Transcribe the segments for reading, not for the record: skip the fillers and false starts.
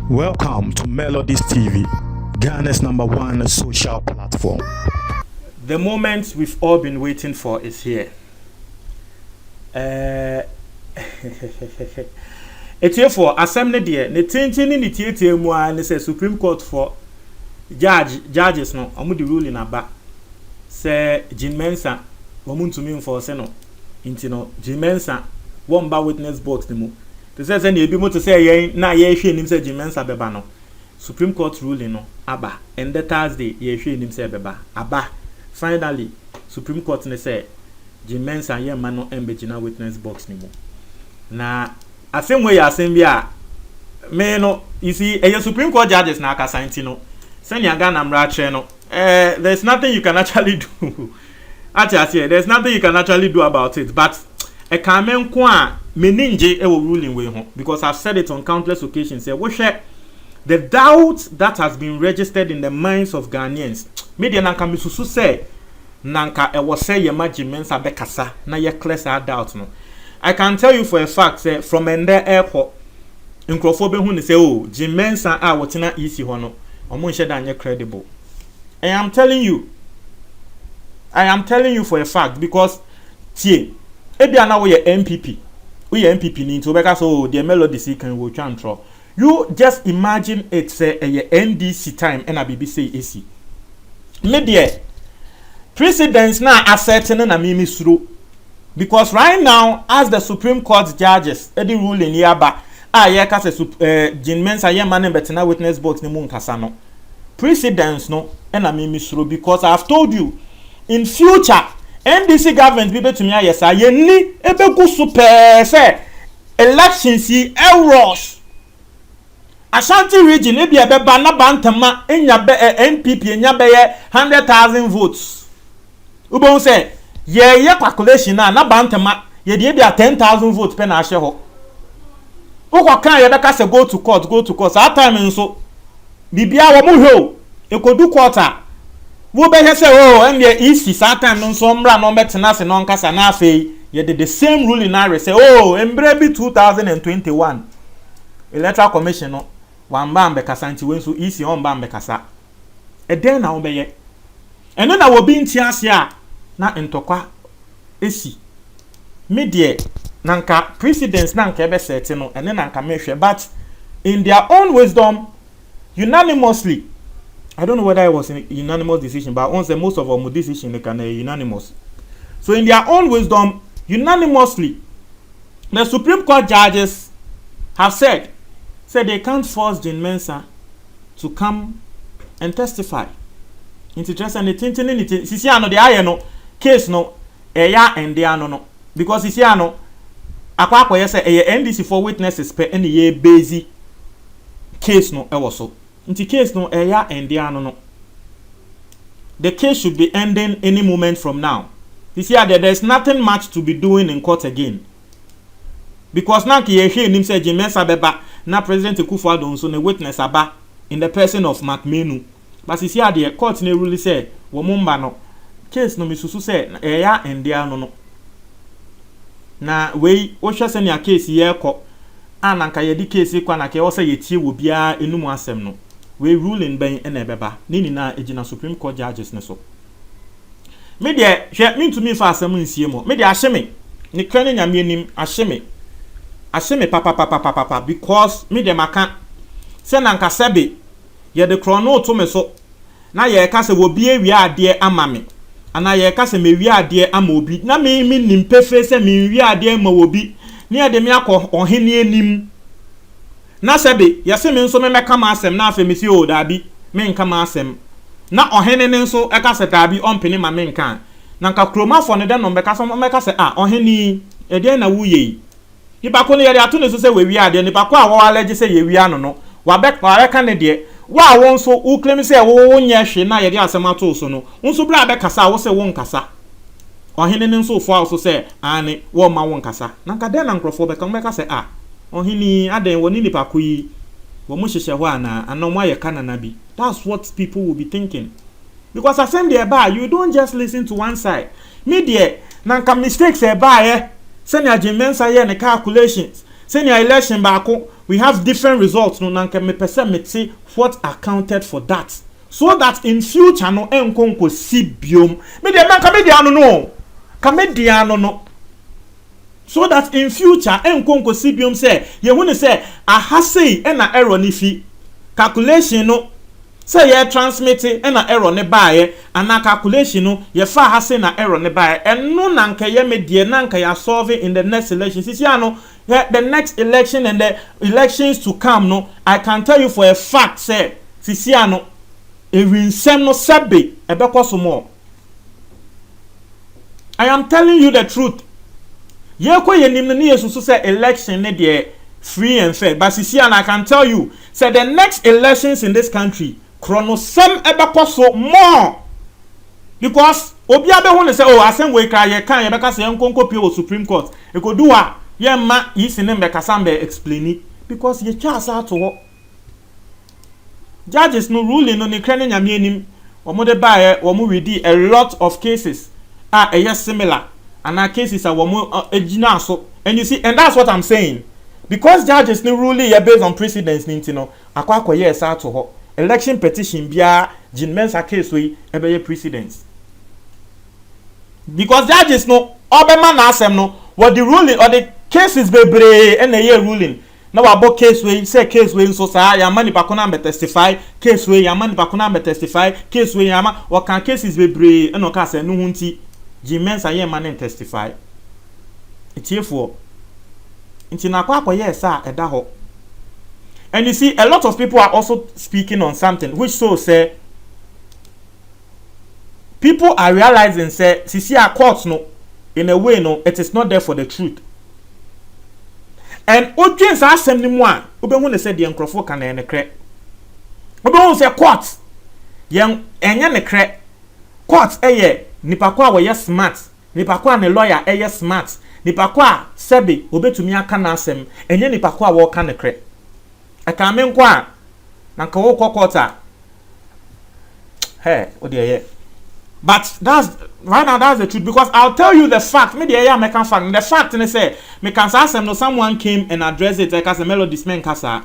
Welcome to Melodies TV, Ghana's #1 social platform. The moment we've all been waiting for is here. It's here for assembly there. Ne tintin ni tietie mu a ne say Supreme Court for judges no omo the ruling aba. Say Jean Mensa omo ntumi enforce no. Inti no Jean Mensa won ba witness box ne mu. They say na ebi mo to say yen na ye hwe nim say Jean Mensa beba no. Supreme Court ruling no aba. And the Thursday ye hwe nim say beba aba. Finally, Supreme Court ne say Jean Mensa ye man no embegina witness box ni mu. Na asem we asem bia me no you see Supreme Court judges na aka sign no. Send ya Ghana mra che no. There's nothing you can actually do. Actually, there's nothing you can actually do about it. But a kamen kwa me ninje e wo ruling we ho because I've said it on countless occasions. Say we share the doubt that has been registered in the minds of Ghanaians. Media nanka misusu say nanka e was say ye Jean Mensa bekasa na ye clear that doubt no. I can tell you for a fact say from Ende airport nkrofo be hu ne say oh Jean Mensa a wotina EC ho no omo nhye da nye credible. I am telling you for a fact because tie ebia na we MPP ni nto beka so the Melody see can wo twantro. You just imagine it say a NDC time and a BBC AC. Media precedents now asserting na mimi suru because right now as the Supreme Court judges the ruling yaba ye ka say Jean Mensa ye man betena witness box ni mu nkasa no precedents no na mimi suru because I have told you in future NDC government be betumi ayesa ye ni ebeku super say elections yi rush Ashanti region ebi ebeba na bantama enya be NPP enya be 100,000 votes. Ubon say ye calculation na bantama ye de bia 10,000 votes pe na ahye ho. Ukwa kan ye beka say go to court. That time nso bibia wo mu hwe ekodu quarter. Wo be say oh and ye easy that time nso mra no betena se no nkasa na afei ye de the same ruling na say oh embre bi 2021 electoral commission no wamba mbekasa nti wenso isi on ba mbekasa eden na obeye eno na wo bi nti ase a na ntokwa esi media nanka precedents nanka ebe set no ene nanka mehwe but in their own wisdom unanimously I don't know whether it was a unanimous decision but once most of our decision they can unanimous so in their own wisdom unanimously the Supreme Court judges have said they can't force Jean Mensa to come and testify. Interest and the tintin sisi ano de aye no case no eya ende ano no because sisi ano akwa yes say NDC for witnesses pe any ye base case no e so. Inti case no eya ende ano no. The case should be ending any moment from now. Sisi there's nothing much to be doing in court again. Because now ki hwe nim say Jean Mensa beba na President Akufo-Addo nso ne witness aba in the person of Mark Menu but see here the court ne rule say wo mumba no case no misusu say eya endia no na we wo hwe say ne case ye kọ ananka ye di case kwa na ke wo say ye tie wo bia enum asem no we ruling ben na ebeba ni na ejina Supreme Court judges ne so me de hwe me ntumi fa asem nsie mo me de ahye me ne kran nyame anim ahye me papa because me dem aka se na nka sebe ye de krono to me so na ye ka se wo bie wi ade ama me ana ye ka se me wi ade ama obi na me nim pefe se me wi ade ama obi ne ye de me akọ ohene anim na sebe ye se me nso me meka ma asem na afa me si o dabi me nka ma asem na ohene ne nso e ka se dabi ompene ma me nka na nka kromafo ne de no meka so meka se ohene e de na wuye nipa ko ne yare ato ne so se we wi ade nipa ko a wo allergy se ye wi ano no wa beka ne de wa won so u claim se wo nya hwe na yare asem ato so no nso bra be kasa wo se wo nkasa ohene ne nso fo a so se ani wo ma wo nkasa na nka de na nkrofo be kan meka se ohene aden wo ni nipa ko yi wo mu hyehyɛ ho ana anom aye kanana bi that's what people will be thinking because asem de ba you don't just listen to one side media na nka mistakes e ba Senior Jimensa ye ne calculations. Senior election baako, we have different results no nanka me pese me see what accounted for that. So that in future no enkonko si biom. Me de man kamediano no. Kamediano no. So that in future enkonko si biom say ye hu ne say aha sei e na error ni fi. Calculation no say ye transmit e na error ne baaye ana calculation no ye fa ha say na error ne baaye eno nanka ye me de nanka ya solve in the next election. Sisi ano the next election and the elections to come no, I can tell you for a fact say sisi ano ewinsem no sebe ebekọ so more. I am telling you the truth. Ye ko yenim ne yesusu say election ne de free and fair, but sisi ano I can tell you say the next elections in this country chronosem ebekọ so more, because obi abehu ne say oh asem we ka ye kan ye beka say enkonko pie o Supreme Court e ko do a ye ma yi sinem be kasambe explain it, because ye chance out to judges no ruling no ne krane nyame anim omo de bae omo ready a lot of cases similar and cases are omo ejina so, and you see, and that's what I'm saying, because judges no ruling ye based on precedents ninti no akwa yes out to election petition bia Jinmensa case we ebe precedents, because judges no obema na asem no what the ruling or the cases bebre and a year ruling. Now about case way say case way so say ya mani pakona be testify, case way ya mani pakona be testify, case way ya ma what can cases bebre and no ka say no hunti Jinmensa ye man testify. Etiefo nti na kwa yes eda ho. And you see a lot of people are also speaking on something which so say people are realizing say sisi a court no in a way no it is not there for the truth. And odwin sa asem ni mu a obehu ne say de enkrofo kan na nekre. Obehu say court yen enye nekre. Court eye nipa kwa wo yes smart, nipa kwa ne lawyer eye smart, nipa kwa sebe obetumi aka na asem enye nipa kwa wo ka nekre. Aka me nkwa na nka wo court a hey odiye. But that's right now, that's the truth, because I'll tell you the fact. Me the American fact. The fact and say me can say no someone came and addressed it like as a melody man kasa.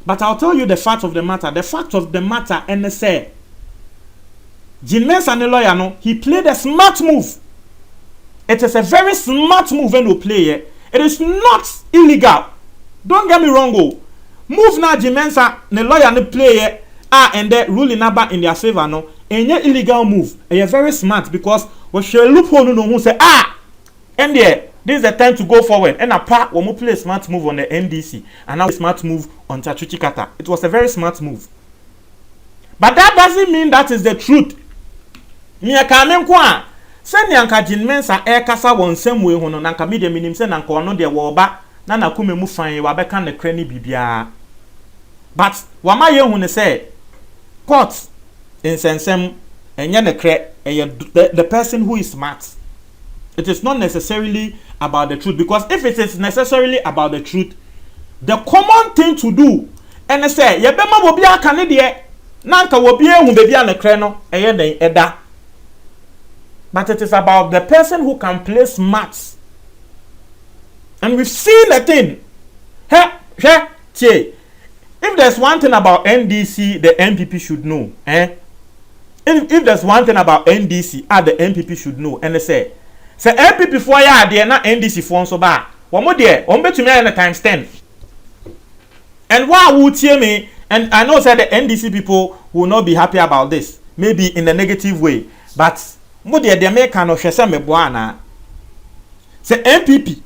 But I'll tell you the fact of the matter. The fact of the matter and say Jinmensa the lawyer no, he played a smart move. It is a very smart move when you play it. It is not illegal. Don't get me wrong. Oh, move now Jinmensa the lawyer no play it and the ruling number in their favor no. Enye illegal move. And you're very smart, because we shall loophole no who say and there this is the time to go forward. And a part when we play a smart move on the NDC and now a smart move on Chachuchi Kata. It was a very smart move. But that doesn't mean that is the truth. Me akamen kwa send yanka Jinmensa kasa won same way hono nanka media minim se nanka ono de wo ba na na kume mu fan wa beka ne kra ni bibia. But wama ye hu ne say court in sensem enye nekre the person who is smart. It is not necessarily about the truth, because if it is necessarily about the truth, the common thing to do and say ye bema wo bia ka ne de nanka wo bia hu be bia nekre no eye den eda. But it is about the person who can play smart. And we've seen the thing. If there's one thing about NDC the MPP should know, if there's one thing about NDC the MPP should know, and they say MPP for ya there na NDC for so ba one more there on between me times 10. And why would hear me? And I know that the NDC people will not be happy about this, maybe in a negative way, but more there they make no shesa me boana. Say MPP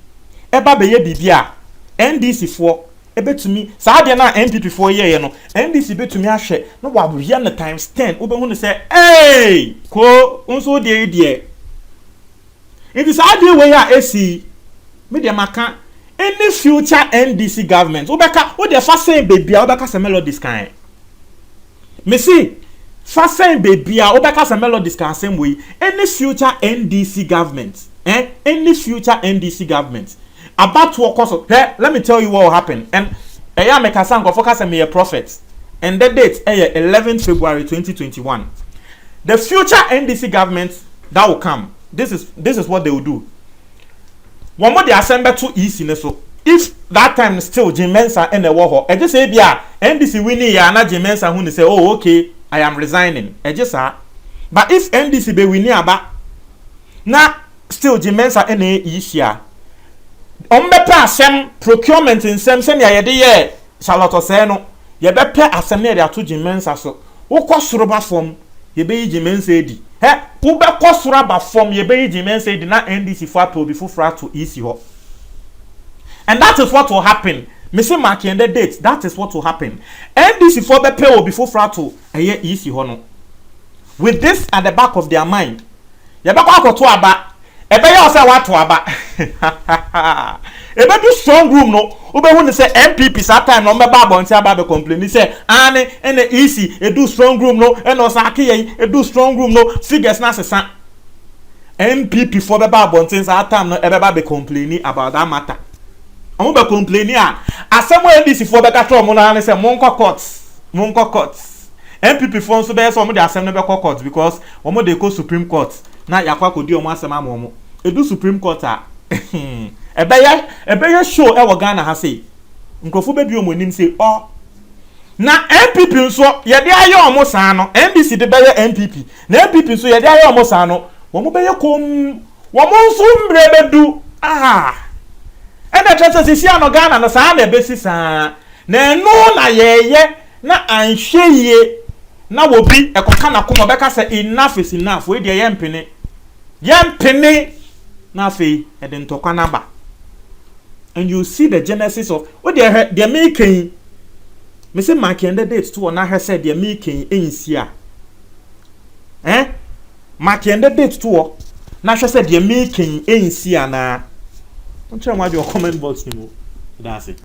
eba be ye bibia NDC for ebetumi saa de na MPP for ye no NDC betumi ahwe no wa hia na times 10 obehu ne say hey ko unso de it is how the way AC media maka any future NDC government obeka wo de fa say baby a obeka say melodies kan me see fa say baby a obeka say melodies kan same way any future NDC government any future NDC government about to occur. Hey, let me tell you what will happen. And I make a song of focus and me a prophet. And the date 11th February 2021. The future NDC government that will come. This is what they will do. one more the assembly to easy so if that time still Jim Mensah and the war I just say bia NDC winning ya na Jim Mensah who say oh okay I am resigning I just but if NDC be winning aba na still Jim Mensah and easy on bepe asem procurement in sem ya yede ye Charlotte say no ye bepe asem na ya to Jim Mensah so wo kwasoro ba form ye be Jim Mensah edi he wo be kwasoro ba form ye be Jim Mensah edi na NDC for to be for to easy ho. And that is what will happen. Mr. Mark and the date. That is what will happen. NDC for the pay will be full frato a year easy hono. With this at the back of their mind, you better to aba. Ebe you say what to aba. Ebe do strong room no. Ube when say MPP that time no me baba until baba complain. He say ane and easy. E do strong room no. And also aki e do strong room no. Figures na se MPP for the baba until that time no ebe baba complaining about that matter. I'm be complaining as someone this for better trouble na say monko courts MPP for so be some dey assembly be court because omo dey go Supreme Court na yakwa kodi omo asem amomo edu Supreme Court ebe show e wo Ghana ha say nkrofo be bi omo nim say oh na MPP nso ye dey aye omo san no NDC dey be MPP na MPP nso ye dey aye omo san no omo be ye kom omo nso mbre bedu and the church says no Ghana no sa na besi sa na no na yeye na anhwe ye na wobi ekoka na komo beka say enough is enough we dey yempene na fe e de ntokwa na ba and you see the genesis of what they making me say mark and the date to na he said they making ensia mark and the date to na she said they making ensia na don't tell me your comment box ni mo. That's it.